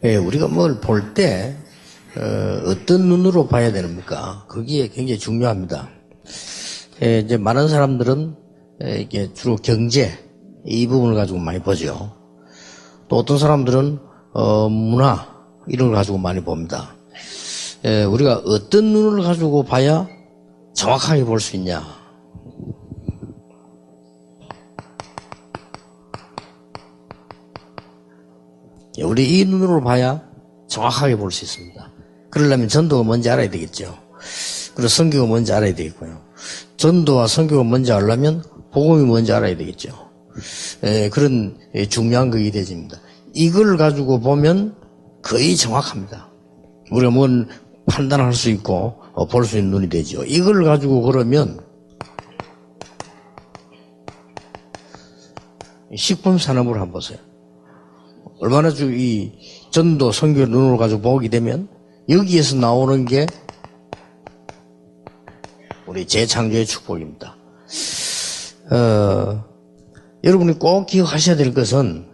예, 우리가 뭘 볼 때, 어떤 눈으로 봐야 됩니까? 그게 굉장히 중요합니다. 예, 이제 많은 사람들은, 이게 주로 경제, 이 부분을 가지고 많이 보죠. 또 어떤 사람들은, 문화, 이런 걸 가지고 많이 봅니다. 예, 우리가 어떤 눈을 가지고 봐야 정확하게 볼 수 있냐? 우리 이 눈으로 봐야 정확하게 볼 수 있습니다. 그러려면 전도가 뭔지 알아야 되겠죠. 그리고 선교가 뭔지 알아야 되겠고요. 전도와 선교가 뭔지 알려면 복음이 뭔지 알아야 되겠죠. 그런 중요한 것이 되집니다. 이걸 가지고 보면 거의 정확합니다. 우리가 뭔 판단할 수 있고 볼 수 있는 눈이 되죠. 이걸 가지고 그러면 식품 산업을 한번 보세요. 얼마나 이 전도 선교 눈으로 가지고 보게 되면 여기에서 나오는 게 우리 재창조의 축복입니다. 여러분이 꼭 기억하셔야 될 것은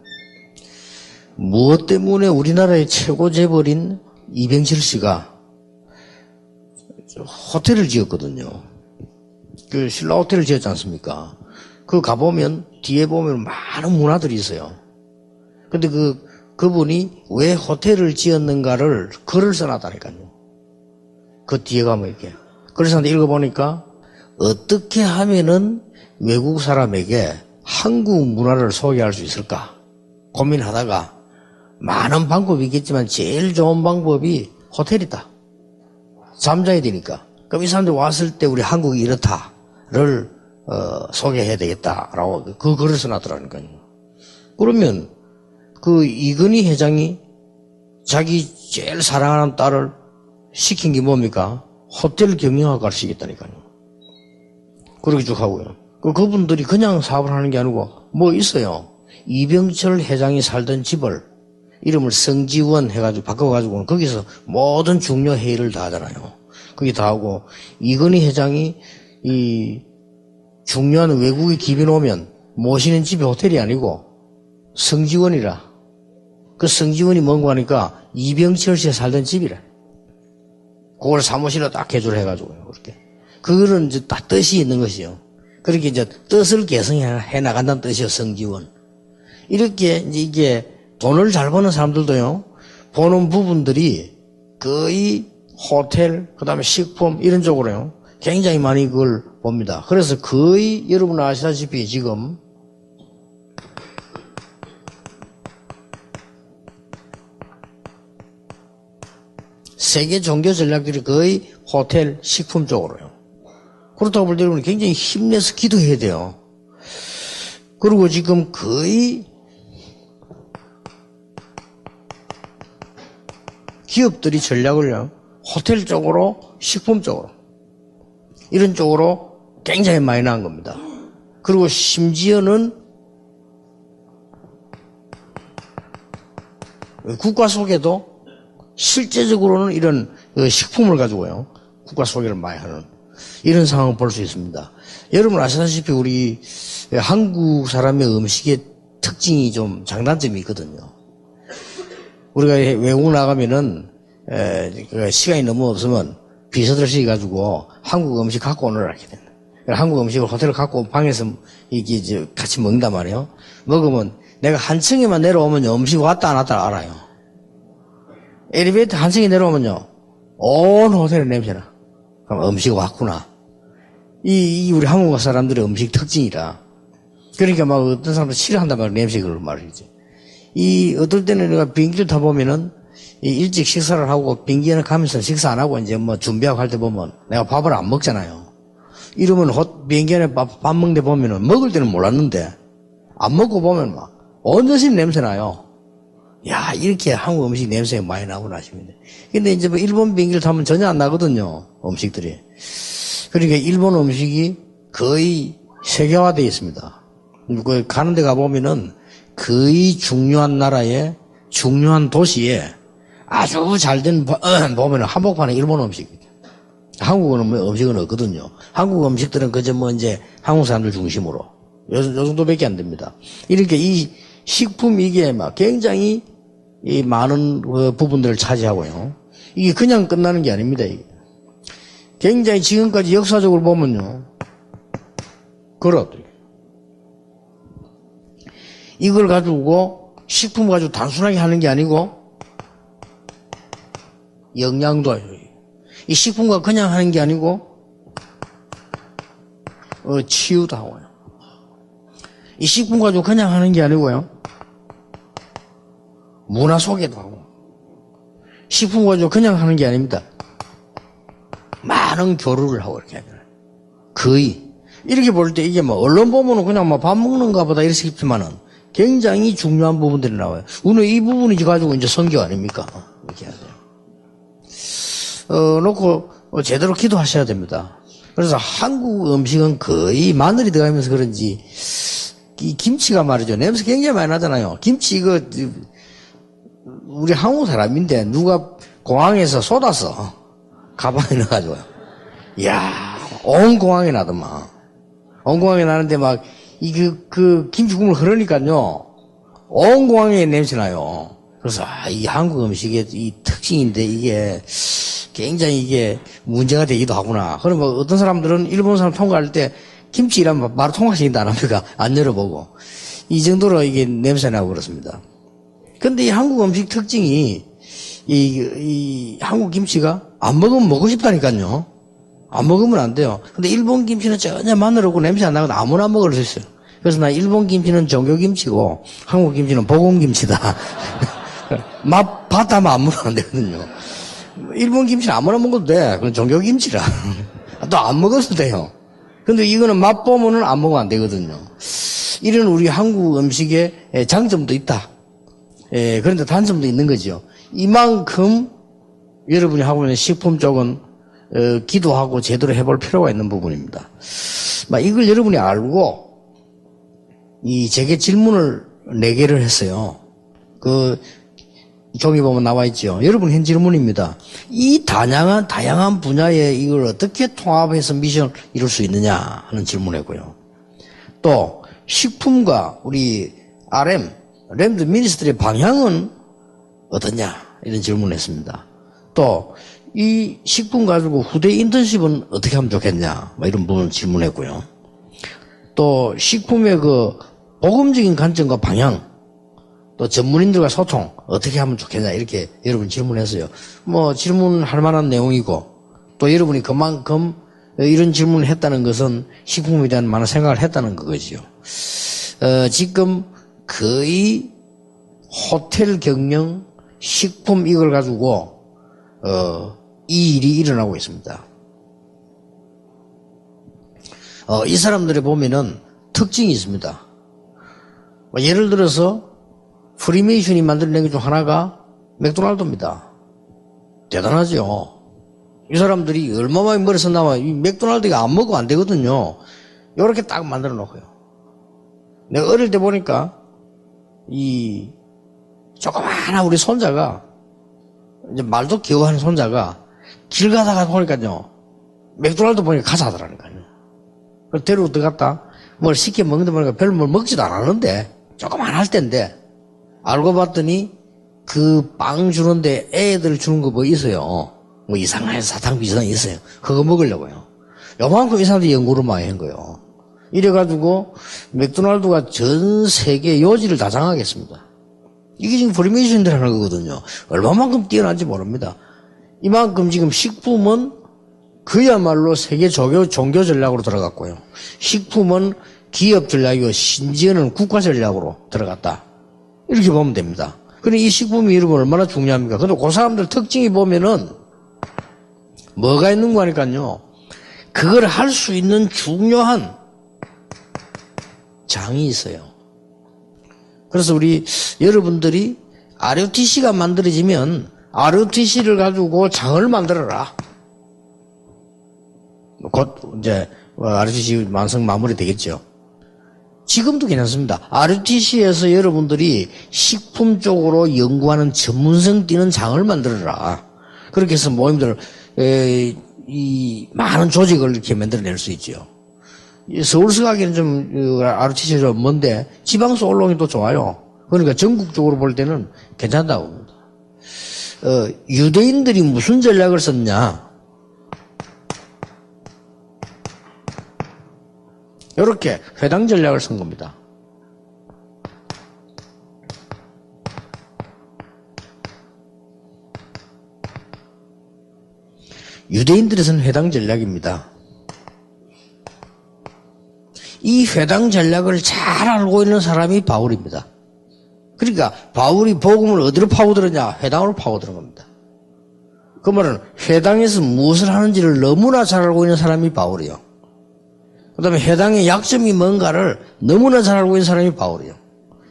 무엇 때문에 우리나라의 최고 재벌인 이병철 씨가 호텔을 지었거든요. 그 신라 호텔을 지었지 않습니까? 그 가보면 뒤에 보면 많은 문화들이 있어요. 근데 그분이 왜 호텔을 지었는가를 글을 써놨다니까요. 그 뒤에 가면 이렇게. 그래서 읽어보니까 어떻게 하면은 외국 사람에게 한국 문화를 소개할 수 있을까 고민하다가 많은 방법이 있겠지만 제일 좋은 방법이 호텔이다. 잠자야 되니까. 그럼 이 사람들이 왔을 때 우리 한국이 이렇다를 소개해야 되겠다라고 그 글을 써놨더라니까요. 그러면 그 이건희 회장이 자기 제일 사랑하는 딸을 시킨 게 뭡니까? 호텔 경영학과를 시켰다니까요. 그렇게 쭉 하고요. 그분들이 그냥 사업을 하는 게 아니고 뭐 있어요. 이병철 회장이 살던 집을 이름을 성지원 해가지고 바꿔가지고 거기서 모든 중요 회의를 다 하잖아요. 거기 다 하고 이건희 회장이 이 중요한 외국의 기빈 오면 모시는 집이 호텔이 아니고 성지원이라. 그 성지원이 뭔가 하니까 이병철 씨가 살던 집이라. 그걸 사무실로 딱 개조를 해가지고요. 그렇게. 그거는 이제 딱 뜻이 있는 것이요. 그렇게 이제 뜻을 개성해 나간다는 뜻이요. 성지원. 이렇게 이제 이게 돈을 잘 버는 사람들도요. 보는 부분들이 거의 호텔, 그 다음에 식품 이런 쪽으로요. 굉장히 많이 그걸 봅니다. 그래서 거의 여러분 아시다시피 지금 세계 종교 전략들이 거의 호텔, 식품 쪽으로요. 그렇다고 볼 때 여러분 굉장히 힘내서 기도해야 돼요. 그리고 지금 거의 기업들이 전략을요. 호텔 쪽으로, 식품 쪽으로 이런 쪽으로 굉장히 많이 나온 겁니다. 그리고 심지어는 국가 속에도 실제적으로는 이런 식품을 가지고요. 국가 소개를 많이 하는 이런 상황을 볼 수 있습니다. 여러분 아시다시피 우리 한국 사람의 음식의 특징이 좀 장단점이 있거든요. 우리가 외국 나가면은 시간이 너무 없으면 비서들씩 가지고 한국 음식 갖고 오느라 이렇게 된다. 한국 음식을 호텔을 갖고 방에서 이게 이제 같이 먹는단 말이에요. 먹으면 내가 한 층에만 내려오면 음식 왔다 안 왔다 알아요. 엘리베이터 한 층에 내려오면요. 온 호텔에 냄새나. 그럼 음식 왔구나. 이 우리 한국 사람들의 음식 특징이라. 그러니까 막 어떤 사람들 싫어한단 말이야. 냄새를 말이지. 어떨 때는 내가 비행기를 타보면은 일찍 식사를 하고 비행기에 가면서 식사 안 하고 이제 뭐 준비하고 할 때 보면 내가 밥을 안 먹잖아요. 이러면 비행기 안에 밥 먹는데 보면은 먹을 때는 몰랐는데 안 먹고 보면 막 언제씩 냄새 나요. 야, 이렇게 한국 음식 냄새가 많이 나구나 싶습니다. 근데 이제 뭐 일본 비행기를 타면 전혀 안 나거든요, 음식들이. 그러니까 일본 음식이 거의 세계화되어 있습니다. 가는 데 가보면은 거의 중요한 나라에, 중요한 도시에 아주 잘된, 보면은 한복판에 일본 음식이에요. 한국은 뭐 음식은 없거든요. 한국 음식들은 그저 뭐 이제 한국 사람들 중심으로. 요 정도밖에 안 됩니다. 이렇게 이 식품 이게 막 굉장히 이 많은 부분들을 차지하고요. 이게 그냥 끝나는 게 아닙니다. 이게. 굉장히 지금까지 역사적으로 보면요. 그렇더라고요. 이걸 가지고 식품 가지고 단순하게 하는 게 아니고 영양도 이 식품과 그냥 하는 게 아니고 치유도 하고요. 이 식품 가지고 그냥 하는 게 아니고요. 문화 소개도 하고. 식품 가지고 그냥 하는 게 아닙니다. 많은 교류를 하고 이렇게 하잖아요. 거의. 이렇게 볼 때 이게 뭐 언론 보면은 그냥 뭐 밥 먹는가 보다 이렇게 싶지만은 굉장히 중요한 부분들이 나와요. 우리는 이 부분이 가지고 이제 선교 아닙니까? 이렇게 해야 돼요. 놓고 제대로 기도하셔야 됩니다. 그래서 한국 음식은 거의 마늘이 들어가면서 그런지 이 김치가 말이죠. 냄새 굉장히 많이 나잖아요. 김치 이거 우리 한국 사람인데 누가 공항에서 쏟았어. 가방에 넣어가지고요. 이야, 온 공항에 나더만. 온 공항에 나는데 막, 그 김치 국물 흐르니까요. 온 공항에 냄새 나요. 그래서, 이 한국 음식의 이 특징인데 이게 굉장히 이게 문제가 되기도 하구나. 그럼 뭐 어떤 사람들은 일본 사람 통과할 때 김치 이라면 바로 통과시킨다 안 합니까? 안 열어보고. 이 정도로 이게 냄새 나고 그렇습니다. 근데 이 한국 음식 특징이 이 한국 김치가 안 먹으면 먹고 싶다니까요. 안 먹으면 안 돼요. 근데 일본 김치는 전혀 마늘 없고 냄새 안 나고 아무나 먹을 수 있어요. 그래서 나 일본 김치는 정교김치고 한국 김치는 보건김치다. 맛 봤다면 아무나 안 되거든요. 일본 김치는 아무나 먹어도 돼. 그건 정교김치라. 또 안 먹어도 돼요. 근데 이거는 맛 보면은 안 먹으면 안 되거든요. 이런 우리 한국 음식의 장점도 있다. 그런데 단점도 있는 거죠. 이만큼 여러분이 하고 있는 식품 쪽은 기도하고 제대로 해볼 필요가 있는 부분입니다. 이걸 여러분이 알고 제게 질문을 4개를 했어요. 그 종이 보면 나와 있죠. 여러분 한 질문입니다. 이 다양한 분야에 이걸 어떻게 통합해서 미션을 이룰 수 있느냐 하는 질문이고요. 또 식품과 우리 램드 미니스트리의 방향은 어떠냐 이런 질문을 했습니다. 또 이 식품 가지고 후대 인턴십은 어떻게 하면 좋겠냐 이런 부분을 질문했고요. 또 식품의 그 복음적인 관점과 방향, 또 전문인들과 소통 어떻게 하면 좋겠냐 이렇게 여러분 질문했어요. 질문할 만한 내용이고 또 여러분이 그만큼 이런 질문을 했다는 것은 식품에 대한 많은 생각을 했다는 거죠. 지금 거의 호텔 경영, 식품 이걸 가지고 이 일이 일어나고 있습니다. 이 사람들이 보면은 특징이 있습니다. 예를 들어서 프리메이션이 만들어낸 것 중 하나가 맥도날드입니다. 대단하죠. 이 사람들이 얼마만에 머리 썼나봐. 이 맥도날드가 안 먹으면 안 되거든요. 요렇게 딱 만들어 놓고요. 내가 어릴 때 보니까 이 조그마한 우리 손자가 이제 말도 겨우 하는 손자가 길 가다가 보니까요 맥도날드 보니까 가자 하더라니까요. 그래서 데리고 들어갔다 뭘 시켜 먹는다 보니까 별로 뭘 먹지도 않았는데 조그만 할 때인데 알고 봤더니 그 빵 주는데 애들 주는 거 뭐 있어요. 뭐 이상한 사탕 비슷한 게 있어요. 그거 먹으려고요. 요만큼 이 사람들이 연구를 많이 한 거예요. 이래가지고 맥도날드가 전 세계 요지를 다 장악했습니다. 이게 지금 프리메이션들 하는 거거든요. 얼마만큼 뛰어난지 모릅니다. 이만큼 지금 식품은 그야말로 세계 종교 전략으로 들어갔고요. 식품은 기업 전략이고 심지어는 국가 전략으로 들어갔다. 이렇게 보면 됩니다. 그런데 이 식품이 여러분 얼마나 중요합니까? 근데 그 사람들 특징이 보면은 뭐가 있는 거 하니까요. 그걸 할 수 있는 중요한 장이 있어요. 그래서 우리 여러분들이 ROTC가 만들어지면 ROTC를 가지고 장을 만들어라. 곧 이제 ROTC 완성 마무리 되겠죠. 지금도 괜찮습니다. ROTC에서 여러분들이 식품 쪽으로 연구하는 전문성 뛰는 장을 만들어라. 그렇게 해서 모임들 이 많은 조직을 이렇게 만들어낼 수 있죠. 서울서 가기는 좀 ROTC가 좀 먼데 지방서 올라오긴 또 좋아요. 그러니까 전국적으로 볼 때는 괜찮다고 봅니다. 유대인들이 무슨 전략을 썼냐? 이렇게 회당 전략을 쓴 겁니다. 유대인들이 쓴 회당 전략입니다. 이 회당 전략을 잘 알고 있는 사람이 바울입니다. 그러니까 바울이 복음을 어디로 파고들었냐? 회당으로 파고드는 겁니다. 그 말은 회당에서 무엇을 하는지를 너무나 잘 알고 있는 사람이 바울이요. 그 다음에 회당의 약점이 뭔가를 너무나 잘 알고 있는 사람이 바울이요.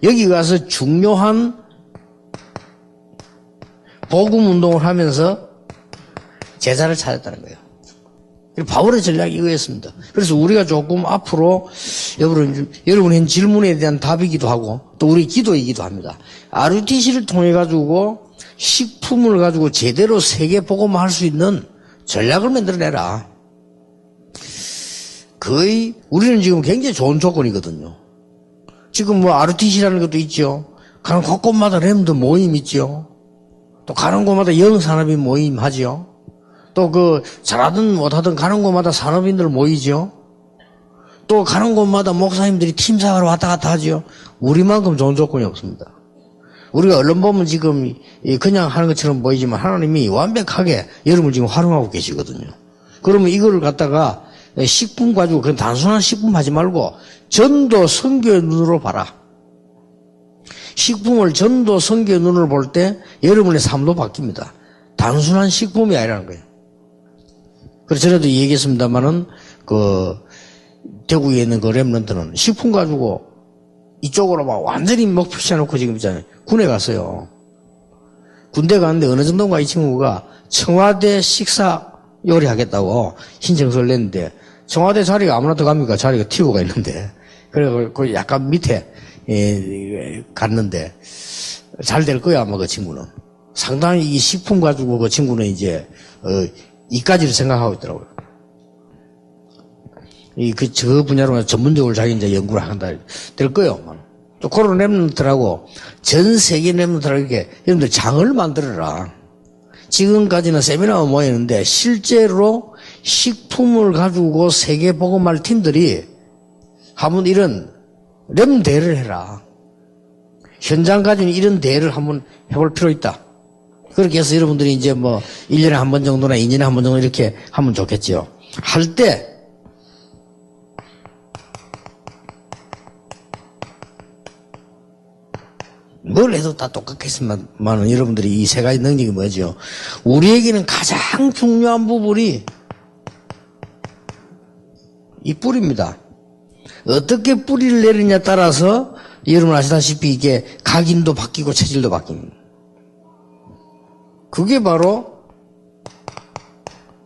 여기 가서 중요한 복음 운동을 하면서 제자를 찾았다는 거예요. 바울의 전략이 이거였습니다. 그래서 우리가 조금 앞으로 여러분의 질문에 대한 답이기도 하고 또 우리 기도이기도 합니다. RUTC를 통해 가지고 식품을 가지고 제대로 세계 복음화할 수 있는 전략을 만들어내라. 거의 우리는 지금 굉장히 좋은 조건이거든요. 지금 뭐 RUTC라는 것도 있죠. 가는 곳곳마다 렘드 모임 있죠. 또 가는 곳마다 영산업인 모임 하죠. 또 잘하든 못하든 가는 곳마다 산업인들 모이죠. 또 가는 곳마다 목사님들이 팀사하러 왔다 갔다 하죠. 우리만큼 좋은 조건이 없습니다. 우리가 언론 보면 지금 그냥 하는 것처럼 보이지만 하나님이 완벽하게 여러분을 지금 활용하고 계시거든요. 그러면 이거를 갖다가 식품 가지고 그냥 단순한 식품 하지 말고 전도 선교의 눈으로 봐라. 식품을 전도 선교의 눈으로 볼 때 여러분의 삶도 바뀝니다. 단순한 식품이 아니라는 거예요. 그래서 전에도 얘기했습니다만은 대구에 있는 렘넌트는 식품 가지고 이쪽으로 막 완전히 목표 세워놓고 지금 있잖아요. 군에 갔어요. 군대 갔는데 어느 정도인가 이 친구가 청와대 식사 요리하겠다고 신청서를 냈는데 청와대 자리가 아무나 들어갑니까? 자리가 튀고가 있는데. 그래서 그 약간 밑에 갔는데 잘 될 거야 아마 그 친구는. 상당히 이 식품 가지고 그 친구는 이제 이까지를 생각하고 있더라고요. 저 분야로 전문적으로 자기 이제 연구를 한다 될 거예요. 또 그런 랩런트라고 전 세계 랩런트라고 이렇게 여러분들 장을 만들어라. 지금까지는 세미나가 모였는데 실제로 식품을 가지고 세계 복음할 팀들이 한번 이런 랩 대회를 해라. 현장 가지고 이런 대회를 한번 해볼 필요 있다. 그렇게 해서 여러분들이 이제 1년에 한 번 정도나 2년에 한 번 정도 이렇게 하면 좋겠죠. 할 때, 뭘 해도 다 똑같겠지만, 여러분들이 이 세 가지 능력이 뭐죠? 우리에게는 가장 중요한 부분이 이 뿌리입니다. 어떻게 뿌리를 내리냐에 따라서 여러분 아시다시피 이게 각인도 바뀌고 체질도 바뀝니다. 그게 바로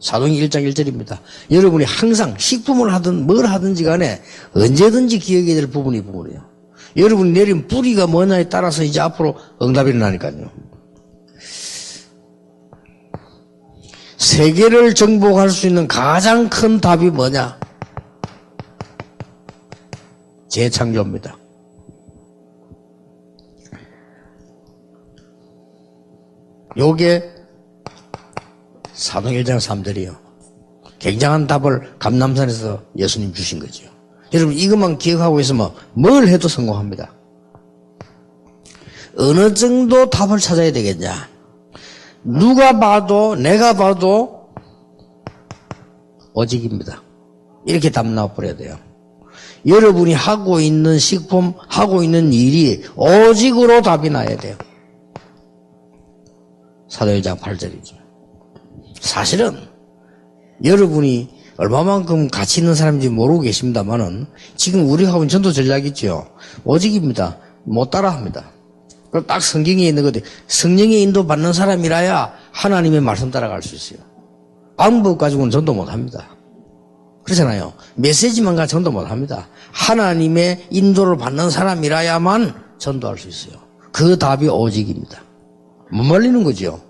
사도행전 1장 1절입니다. 여러분이 항상 식품을 하든 뭘 하든지 간에 언제든지 기억해야 될 부분이 부분이에요. 여러분이 내린 뿌리가 뭐냐에 따라서 이제 앞으로 응답이 일어나니까요. 세계를 정복할 수 있는 가장 큰 답이 뭐냐? 재창조입니다. 요게 사도행전 1장 3절이요. 굉장한 답을 감람산에서 예수님 주신 거죠. 여러분 이것만 기억하고 있으면 뭘 해도 성공합니다. 어느 정도 답을 찾아야 되겠냐? 누가 봐도 내가 봐도 오직입니다. 이렇게 답 나와버려야 돼요. 여러분이 하고 있는 식품, 하고 있는 일이 오직으로 답이 나야 돼요. 사도행전 8절이죠. 사실은 여러분이 얼마만큼 가치 있는 사람인지 모르고 계십니다만은 지금 우리가 하고 있는 전도 전략이 있죠. 오직입니다. 못 따라합니다. 딱 성경에 있는 거지. 성령의 인도 받는 사람이라야 하나님의 말씀 따라갈 수 있어요. 방법 가지고는 전도 못 합니다. 그렇잖아요. 메시지만 가지고 전도 못 합니다. 하나님의 인도를 받는 사람이라야만 전도할 수 있어요. 그 답이 오직입니다. 못 말리는 거죠.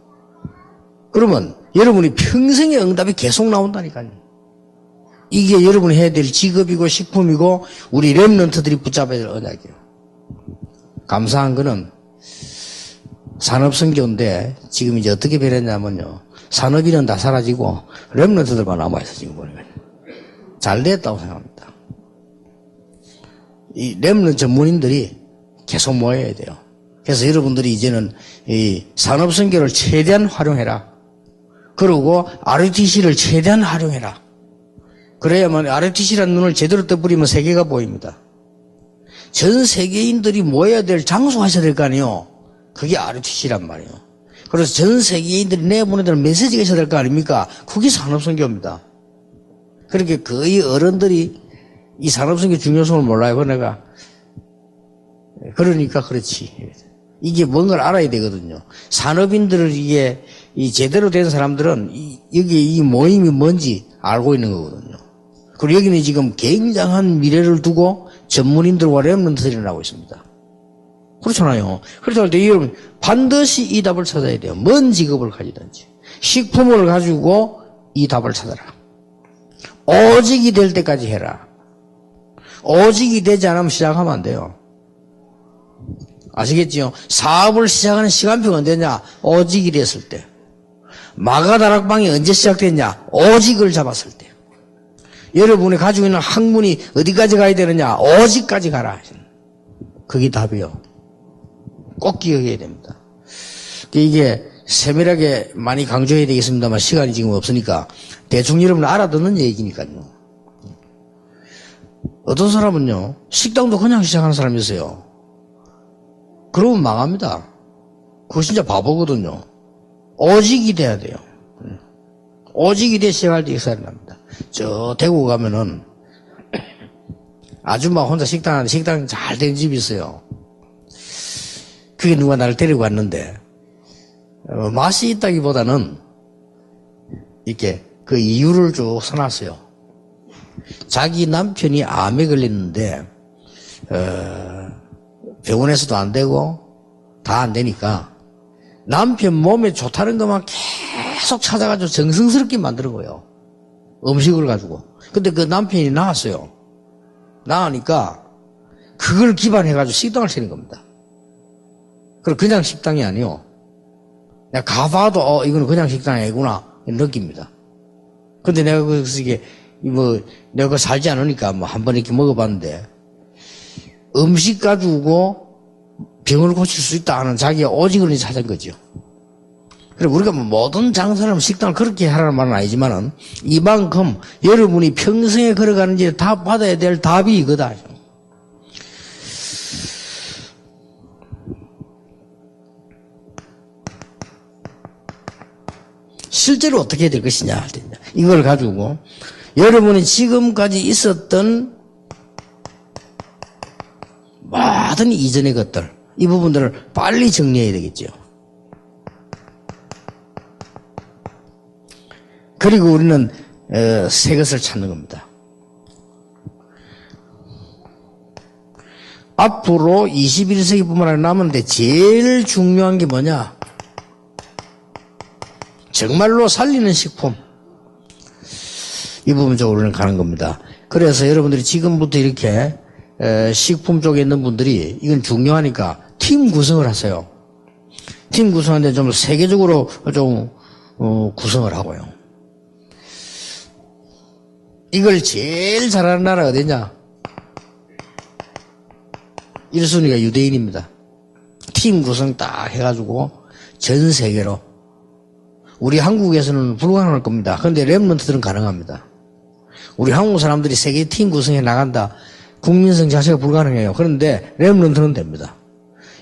그러면 여러분이 평생의 응답이 계속 나온다니까요. 이게 여러분이 해야 될 직업이고 식품이고 우리 렘넌트들이 붙잡아야 될 언약이에요. 감사한 거는 산업선교인데 지금 이제 어떻게 변했냐면요. 산업인은 다 사라지고 렘넌트들만 남아있어 지금 보니까. 잘 됐다고 생각합니다. 이 렘넌트 전문인들이 계속 모여야 돼요. 그래서 여러분들이 이제는 이 산업선교를 최대한 활용해라. 그리고 RUTC를 최대한 활용해라. 그래야만 RUTC라는 눈을 제대로 떠버리면 세계가 보입니다. 전 세계인들이 모여야 될 장소가 있어야 될 거 아니에요. 그게 RUTC란 말이에요. 그래서 전 세계인들이 내보내야 될 메시지가 있어야 될 거 아닙니까? 그게 산업선교입니다. 그렇게 거의 어른들이 이 산업선교 중요성을 몰라요. 그러니까 그렇지. 이게 뭔가를 알아야 되거든요. 산업인들을 이게 이 제대로 된 사람들은 여기 이 모임이 뭔지 알고 있는 거거든요. 그리고 여기는 지금 굉장한 미래를 두고 전문인들과 렘넌트들이 나오고 있습니다. 그렇잖아요. 그래서 할 때 여러분 반드시 이 답을 찾아야 돼요. 뭔 직업을 가지든지 식품을 가지고 이 답을 찾아라. 오직이 될 때까지 해라. 오직이 되지 않으면 시작하면 안 돼요. 아시겠지요? 사업을 시작하는 시간표가 언제냐? 오직이 됐을 때. 마가다락방이 언제 시작됐냐? 오직을 잡았을 때. 여러분이 가지고 있는 학문이 어디까지 가야 되느냐? 오직까지 가라. 그게 답이요. 꼭 기억해야 됩니다. 이게 세밀하게 많이 강조해야 되겠습니다만 시간이 지금 없으니까 대충 여러분 알아듣는 얘기니까요. 어떤 사람은요, 식당도 그냥 시작하는 사람이 있어요. 그러면 망합니다. 그거 진짜 바보거든요. 오직이 돼야 돼요. 오직이 돼 시작할 때 익사를 납니다. 저 대구 가면은 아줌마 혼자 식당 잘 된 집이 있어요. 그게 누가 나를 데리고 갔는데 맛이 있다기보다는 이렇게 그 이유를 쭉 써놨어요. 자기 남편이 암에 걸렸는데 병원에서도 안 되고 다 안 되니까 남편 몸에 좋다는 것만 계속 찾아가지고 정성스럽게 만드는 거예요. 음식을 가지고. 근데 그 남편이 나왔어요. 나으니까 그걸 기반해가지고 식당을 차린 겁니다. 그럼 그냥 식당이 아니요. 내가 가봐도 이거는 그냥 식당이 아니구나 느낍니다. 근데 내가 그래서 이게 내가 그거 살지 않으니까 한번 이렇게 먹어봤는데 음식 가지고 병을 고칠 수 있다 하는 자기가 오직을 찾은 거죠. 그리고 우리가 모든 장사를 식당을 그렇게 하라는 말은 아니지만은 이만큼 여러분이 평생에 걸어가는 길에 다 받아야 될 답이 이거다. 실제로 어떻게 해야 될 것이냐 할 때냐. 이걸 가지고 여러분이 지금까지 있었던 모든 이전의 것들, 이 부분들을 빨리 정리해야 되겠죠. 그리고 우리는 새 것을 찾는 겁니다. 앞으로 21세기뿐만 아니라 남았는데 제일 중요한 게 뭐냐? 정말로 살리는 식품. 이 부분 쪽으로는 가는 겁니다. 그래서 여러분들이 지금부터 이렇게 식품 쪽에 있는 분들이 이건 중요하니까 팀 구성을 하세요. 팀 구성하는데 좀 세계적으로 좀 구성을 하고요. 이걸 제일 잘하는 나라가 어디냐? 1순위가 유대인입니다. 팀 구성 딱 해가지고 전 세계로. 우리 한국에서는 불가능할 겁니다. 그런데 렘넌트들은 가능합니다. 우리 한국 사람들이 세계 팀 구성해 나간다. 국민성 자체가 불가능해요. 그런데 렘넌트는 됩니다.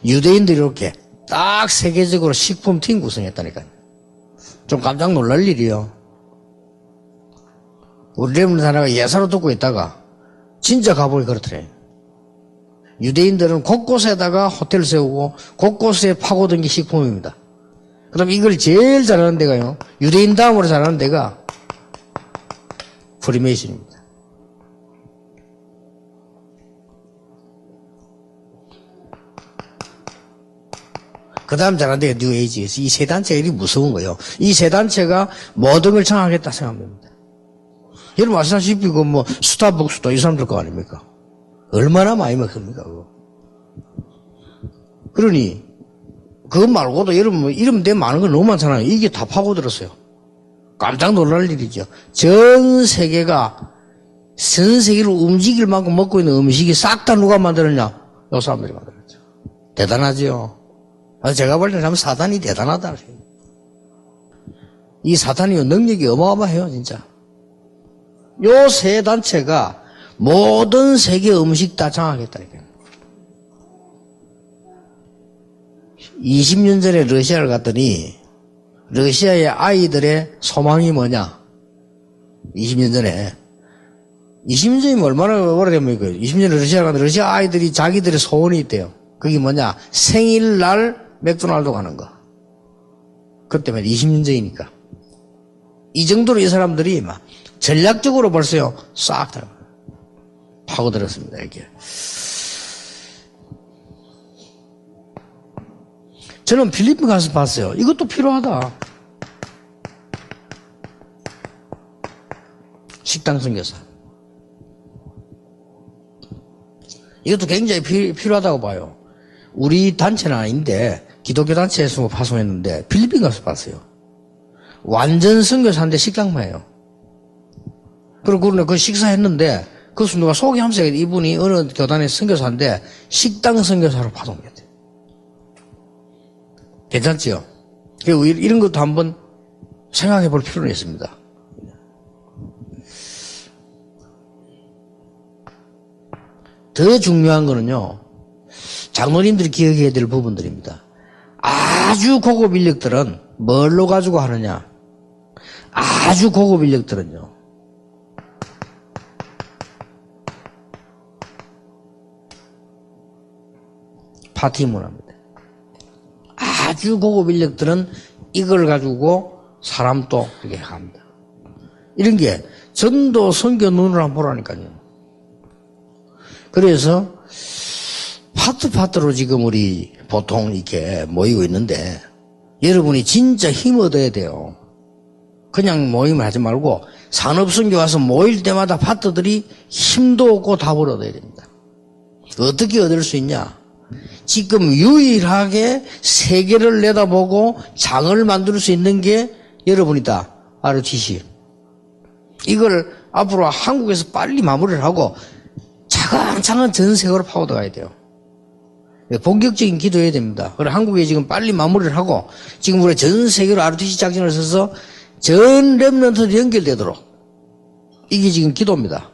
유대인들이 이렇게 딱 세계적으로 식품 팀 구성했다니까요. 좀 깜짝 놀랄 일이요. 우리 렘넌트 하나가 예사로 듣고 있다가 진짜 가보기 그렇더래요. 유대인들은 곳곳에다가 호텔 세우고 곳곳에 파고든 게 식품입니다. 그럼 이걸 제일 잘하는 데가요. 유대인 다음으로 잘하는 데가 프리메이슨입니다. 그 다음 잘하는 데가 뉴에이지에서 이 세 단체가 이리 무서운 거예요. 이 세 단체가 모든 걸 장악했다 생각합니다. 여러분 아시다시피 스타벅스도 이 사람들 거 아닙니까? 얼마나 많이 먹습니까, 그거? 그러니 그것 말고도 여러분 이름 대 많은 거 너무 많잖아요. 이게 다 파고들었어요. 깜짝 놀랄 일이죠. 전 세계를 움직일 만큼 먹고 있는 음식이 싹 다 누가 만들었냐? 요 사람들이 만들었죠. 대단하죠. 제가 볼 때는 참 사단이 대단하다. 이 사단이 능력이 어마어마해요, 진짜. 요 세 단체가 모든 세계 음식 다 장악했다니까요. 20년 전에 러시아를 갔더니 러시아의 아이들의 소망이 뭐냐? 20년 전에. 20년 전이면 얼마나 오래됩니까? 20년 전에 러시아를 갔는데 러시아 아이들이 자기들의 소원이 있대요. 그게 뭐냐? 생일날 맥도날드 가는 거. 그때 말 20년 전이니까. 이 정도로 이 사람들이 막 전략적으로 벌써요. 싹 다 파고들었습니다, 이게. 저는 필리핀 가서 봤어요. 이것도 필요하다. 식당 선교사. 이것도 굉장히 필요하다고 봐요. 우리 단체는 아닌데 기독교 단체에서 파송했는데 필리핀 가서 봤어요. 완전 선교사인데 식당만 해요. 그리고 그 식사했는데 그 누가 소개하면서 이분이 어느 교단의 선교사인데 식당 선교사로 파송했대요. 괜찮지요? 이런 것도 한번 생각해 볼 필요는 있습니다. 더 중요한 거는요, 장로님들이 기억해야 될 부분들입니다. 아주 고급 인력들은 뭘로 가지고 하느냐? 아주 고급 인력들은요, 파티 문화입니다. 아주 고급 인력들은 이걸 가지고 사람도 이렇게 합니다. 이런 게 전도 선교 눈으로 한번 보라니까요. 그래서 파트로 지금 우리 보통 이렇게 모이고 있는데 여러분이 진짜 힘 얻어야 돼요. 그냥 모임을 하지 말고 산업선교 와서 모일 때마다 파트들이 힘도 없고 답을 얻어야 됩니다. 어떻게 얻을 수 있냐? 지금 유일하게 세계를 내다보고 장을 만들 수 있는 게 여러분이다. ROTC. 이걸 앞으로 한국에서 빨리 마무리를 하고 차근차근 전 세계로 파고들어가야 돼요. 본격적인 기도해야 됩니다. 그래 한국에 지금 빨리 마무리를 하고 지금 우리 전 세계로 ROTC 작전을 써서 전 렘넌트들이 연결되도록 이게 지금 기도입니다.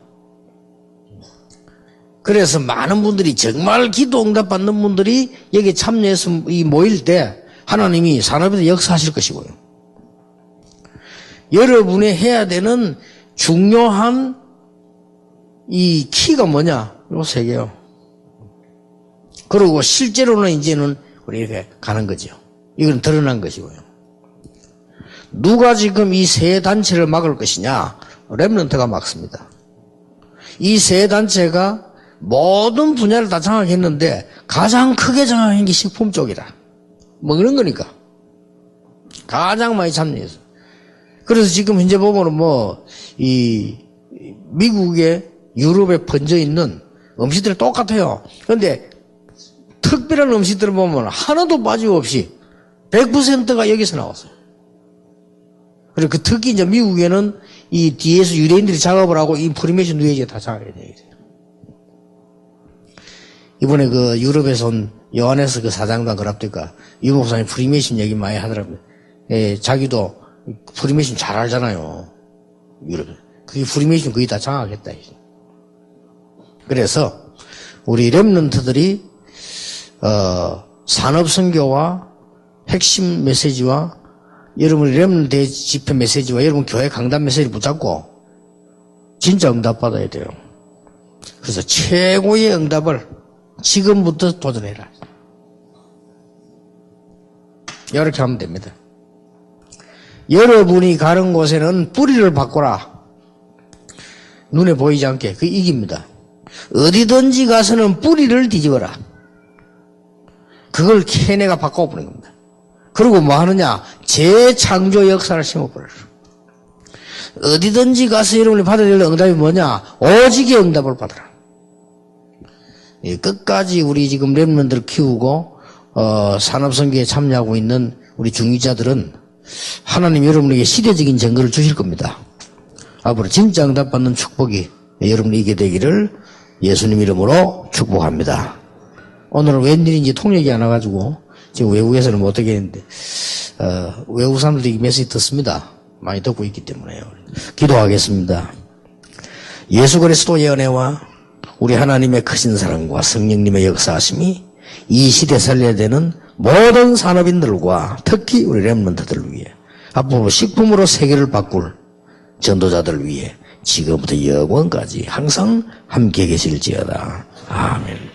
그래서 많은 분들이 정말 기도 응답 받는 분들이 여기 참여해서 모일 때 하나님이 산업에서 역사하실 것이고요. 여러분이 해야 되는 중요한 이 키가 뭐냐? 요 세 개요. 그리고 실제로는 이제는 우리 이렇게 가는 거죠. 이건 드러난 것이고요. 누가 지금 이 세 단체를 막을 것이냐? 렘넌트가 막습니다. 이 세 단체가 모든 분야를 다 장악했는데 가장 크게 장악한 게 식품 쪽이라. 뭐 그런 거니까. 가장 많이 참여해서. 그래서 지금 현재 보면은 이 미국에 유럽에 번져 있는 음식들이 똑같아요. 그런데 특별한 음식들을 보면 하나도 빠짐없이 100%가 여기서 나왔어요. 그리고 그 특히 이제 미국에는 이 뒤에서 유대인들이 작업을 하고 이 프리메이션 누에지가 다 작업해야 돼요. 이번에 그 유럽에서 온 요한에서 그 사장단 그랍니까? 유 목사님 프리메이션 얘기 많이 하더라고요. 예, 자기도 프리메이션 잘 알잖아요. 유럽에. 그게 프리메이션 거의 다 장악했다. 그래서 우리 렘넌트들이 산업선교와 핵심 메시지와 여러분 렘넌트 집회 메시지와 여러분 교회 강단 메시지를 붙잡고 진짜 응답받아야 돼요. 그래서 최고의 응답을 지금부터 도전해라. 이렇게 하면 됩니다. 여러분이 가는 곳에는 뿌리를 바꿔라. 눈에 보이지 않게. 그게 이깁니다. 어디든지 가서는 뿌리를 뒤집어라. 그걸 걔네가 바꿔버린 겁니다. 그리고 뭐 하느냐? 재창조 역사를 심어버려라. 어디든지 가서 여러분이 받아야 될 응답이 뭐냐? 오직의 응답을 받아라. 끝까지 우리 지금 렘넌트를 키우고 산업선교에 참여하고 있는 우리 중위자들은 하나님 여러분에게 시대적인 증거를 주실 겁니다. 앞으로 진짜 응답받는 축복이 여러분에게 되기를 예수님 이름으로 축복합니다. 오늘은 웬일인지 통역이 안 와가지고 지금 외국에서는 못 하겠는데 외국 사람들도 이 메시지 듣습니다. 많이 듣고 있기 때문에요. 기도하겠습니다. 예수 그리스도의 은혜와 우리 하나님의 크신 사랑과 성령님의 역사하심이 이 시대 살려야 되는 모든 산업인들과 특히 우리 렘넌트들을 위해 앞으로 식품으로 세계를 바꿀 전도자들을 위해 지금부터 영원까지 항상 함께 계실지어다. 아멘.